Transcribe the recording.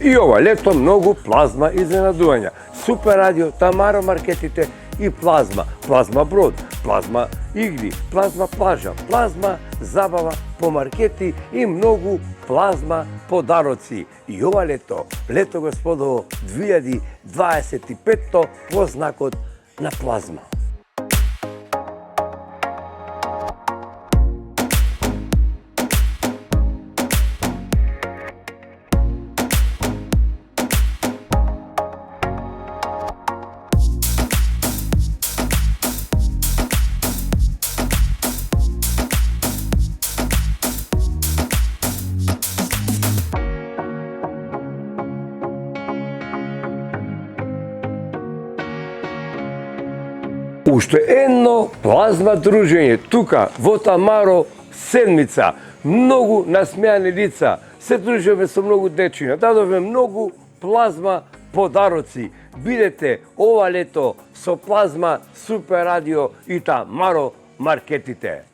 И ова лето многу плазма изненадувања. Супер радио, Тамаро маркетите и плазма. Плазма брод, плазма игри, плазма плажа, плазма забава по маркети и многу плазма подароци. И ова лето, лето господово 2025 во знакот на плазма. Уште едно плазма дружење тука во Тамаро седмица. Многу насмејани лица, се дружиме со многу дечиња, дадовме многу плазма подароци. Бидете ова лето со плазма Супер радио и Тамаро маркетите.